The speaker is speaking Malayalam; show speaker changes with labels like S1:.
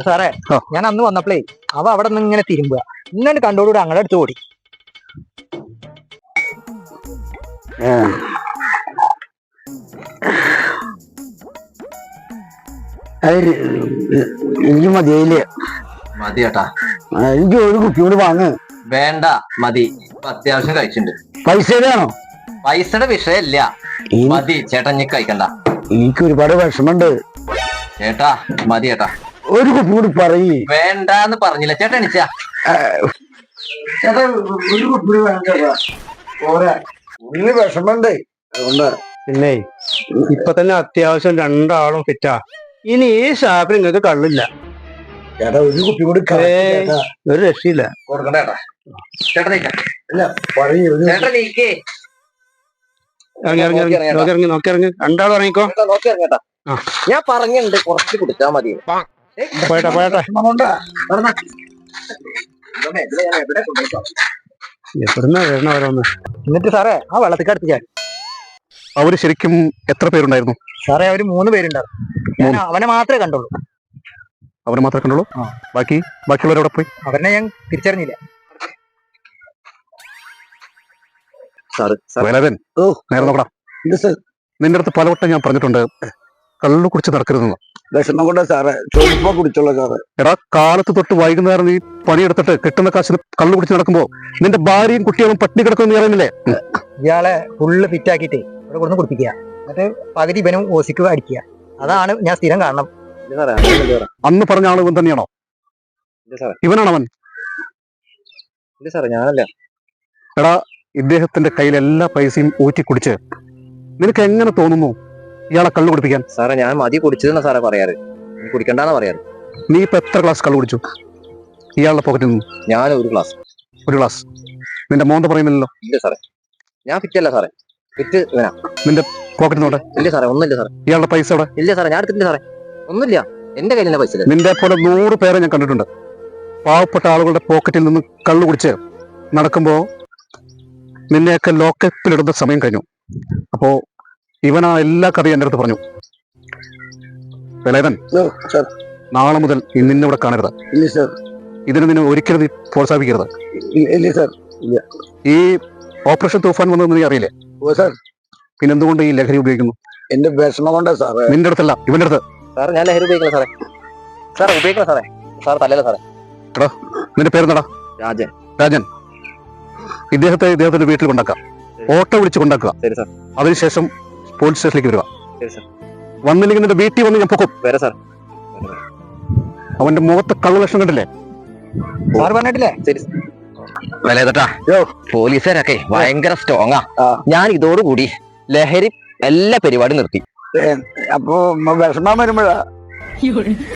S1: സാറേ ഞാൻ അന്ന് വന്നപ്പോഴേ അവ അവിടെ നിന്ന് ഇങ്ങനെ തിരുമ്പുക ഇങ്ങനെ കണ്ടോടുകൂടി അങ്ങടെ അടുത്ത് ഓടി.
S2: എനിക്ക് മതിയില്ലേ?
S3: മതി ചേട്ടാ,
S2: എനിക്ക് ഒരു കുപ്പിയോട് വാങ്ങ്.
S3: വേണ്ട മതി, അത്യാവശ്യം കഴിച്ചിട്ടുണ്ട്.
S2: പൈസയാണോ?
S3: പൈസയുടെ വിഷയമില്ല, മതി ചേട്ടാ, ഇനി കഴിക്കണ്ട.
S2: എനിക്ക് ഒരുപാട് വിഷമുണ്ട്
S3: ചേട്ടാ, മതി ചേട്ടാ.
S2: ഒരു കുപ്പി കൂടി പറയ്.
S3: വേണ്ടാന്ന് പറഞ്ഞില്ല ചേട്ടാ, എണിച്ചാ
S2: ചേട്ടാ ഒരു കുപ്പി വേണ്ട, പോരാ. ഉള്ളിൽ വിഷമുണ്ട് അതുകൊണ്ട്.
S4: പിന്നെ ഇപ്പൊ തന്നെ അത്യാവശ്യം രണ്ടാളും ഫിറ്റാ. ഇനി ഈ ഷാപ്പിൽ നിങ്ങൾക്ക് കള്ളില്ല.
S2: ചേട്ടാ ഒരു കുപ്പി കൂടി
S4: ഒരു രക്ഷയില്ല.
S3: കൊടുക്കണ്ട ചേട്ടാ. ചേട്ടാ നീക്കാം.
S2: പറയൂ.
S3: ചേട്ടാ നീക്കേ.
S4: ഇറങ്ങി ഇറങ്ങി ഇറങ്ങി നോക്കി ഇറങ്ങി നോക്കി ഇറങ്ങി രണ്ടാളും ഇറങ്ങിക്കോ.
S3: നോക്കി ഇറങ്ങേട്ടാ. ഞാൻ പറഞ്ഞിട്ടുണ്ട് കുറച്ച് കുടിച്ചാ മതി.
S4: പോയട്ടെ പോയട്ടെ. എവിടുന്ന വരണ ഓരോന്ന്.
S1: എന്നിട്ട് സാറേ ആ വെള്ളത്തിൽ അടുത്ത് ഞാൻ.
S4: അവര് ശരിക്കും എത്ര പേരുണ്ടായിരുന്നു?
S1: സാറേ അവര് 3 പേരുണ്ടായിരുന്നു. ഞാൻ അവനെ മാത്രമേ കണ്ടുള്ളൂ.
S4: അവരെ മാത്രമേ കണ്ടുള്ളൂ? ബാക്കിയുള്ളവരവിടെ പോയി?
S1: അവരെ ഞാൻ തിരിച്ചറിഞ്ഞില്ല.
S4: വേലവൻ, നേരെ നോക്കടാ. നിന്റെ അടുത്ത് പലവട്ടം ഞാൻ പറഞ്ഞിട്ടുണ്ട് കള്ളു കുടിച്ച് നടക്കരുതെന്ന്.
S2: വിഷമം കൊണ്ടാ സാറേ, ചോദിപ്പോ കുടിച്ചോളൂ സാറേ.
S4: എടാ, കാലത്ത് തൊട്ട് വൈകുന്നേരം നീ പണിയെടുത്തിട്ട് കിട്ടുന്ന കാശിന് കള്ളു കുടിച്ച് നടക്കുമ്പോ നിന്റെ ഭാര്യയും കുട്ടികളും പട്ടിണി കിടക്കുമെന്ന് നീ അറിയുന്നില്ലേ?
S1: ഇയാളെ ഫുള്ള് ഫിറ്റ് ആക്കിയിട്ട് ഇവിടെ കൊടുന്ന് കുടിപ്പിക്കുക, എന്നിട്ട് പകുതി ഇവനും ഓസിക്ക് അടിക്കുക. അതാണ് ഞാൻ സ്ഥിരം കാണണം.
S4: അന്ന് പറഞ്ഞ ആൾ ഇവൻ തന്നെയാണോ? ഇവനാണവൻ?
S3: ഞാനല്ല.
S4: എടാ, ഇദ്ദേഹത്തിന്റെ കയ്യിൽ എല്ലാ പൈസയും ഊറ്റി കുടിച്ച് നിനക്ക് എങ്ങനെ തോന്നുന്നു ഇയാളെ കള്ളു കുടിപ്പിക്കാൻ?
S3: സാറേ ഞാൻ മതി കുടിച്ചതെന്നാ സാറേ പറയാറ്, കുടിക്കണ്ടെന്നാ പറയാറ്.
S4: നീ ഇപ്പൊ എത്ര ഗ്ലാസ് കള്ളു കുടിച്ചു ഇയാളുടെ പോക്കറ്റിൽ നിന്ന്?
S3: ഞാൻ ഒരു ഗ്ലാസ്.
S4: ഒരു ഗ്ലാസ്? നിന്റെ മോന്ത പറയുന്നില്ലല്ലോ.
S3: ഇല്ല സാറേ, ഞാൻ ഫിറ്റ് അല്ല സാറേ, ഫിറ്റ് ഇവനാ.
S4: നിന്റെ പോക്കറ്റിൽ നോട്ടെ.
S3: ഇല്ല സാറേ, ഒന്നുമില്ല സാറേ.
S4: ഇയാളുടെ പൈസ അവിടെ?
S3: ഇല്ല സാറേ, ഞാൻ എടുത്തിട്ടില്ല സാറേ, ഒന്നുമില്ല. എന്റെ കയ്യിൽ പൈസ ഇല്ല.
S4: നിന്റെ പോലെ 100 പേരെ ഞാൻ കണ്ടിട്ടുണ്ട് പാവപ്പെട്ട ആളുകളുടെ പോക്കറ്റിൽ നിന്ന് കള്ളു കുടിച്ച് നടക്കുമ്പോ നിന്നെയൊക്കെ ലോക്കപ്പിലിടുന്ന സമയം കഴിഞ്ഞു. അപ്പോ ഇവനാ എല്ലാ കഥയും എന്റെ അടുത്ത് പറഞ്ഞു. വേലവൻ, നാളെ മുതൽ നിന്നെ ഇവിടെ കാണരുത്. ഇതിന് നിന്നെ ഒരിക്കലും പ്രോത്സാഹിപ്പിക്കരുത്. ഈ ഓപ്പറേഷൻ തൂഫാൻ വന്നതെന്ന് നീ അറിയില്ലേ? പിന്നെന്തുകൊണ്ട് ഈ ലഹരി ഉപയോഗിക്കുന്നു?
S2: എന്റെ വിഷമം കൊണ്ടാ സാറേ.
S4: നിന്റെ അടുത്തല്ല, ഇവന്റെ അടുത്ത്.
S3: സാറേ ഞാൻ ലഹരി ഉപയോഗിക്കണം സാറേ. സാറേ ഉപയോഗിക്കണം സാറേ. സാർ തല്ലല്ലോ സാറേ.
S4: എടാ, നിന്റെ പേരെന്താടാ?
S3: രാജൻ.
S4: രാജൻ, ഇദ്ദേഹത്തിന്റെ വീട്ടിൽ കൊണ്ടാക്കാം. ഓട്ടോ വിളിച്ച് കൊണ്ടാക്കുക.
S3: ശരി സാർ.
S4: അതിനുശേഷം പോലീസ് സ്റ്റേഷനിലേക്ക് വരിക.
S3: ശരി സാർ.
S4: വന്നില്ലെങ്കിൽ നിന്റെ വീട്ടിൽ വന്ന് ഞാൻ പൊക്കും.
S3: വരാം സാർ.
S4: അവന്റെ മുഖത്ത് കള്ളലക്ഷണം കണ്ടില്ലേ?
S1: സാർ പറഞ്ഞിട്ടില്ലേ?
S3: ശരി വിലയേട്ടാ, പോലീസുകാരൊക്കെ ഭയങ്കര സ്ട്രോങ്ങാ. ഞാൻ ഇതോടുകൂടി ലഹരി എല്ലാ പരിപാടിയും നിർത്തി.
S2: അപ്പൊ വിഷമം വരുമ്പോഴാ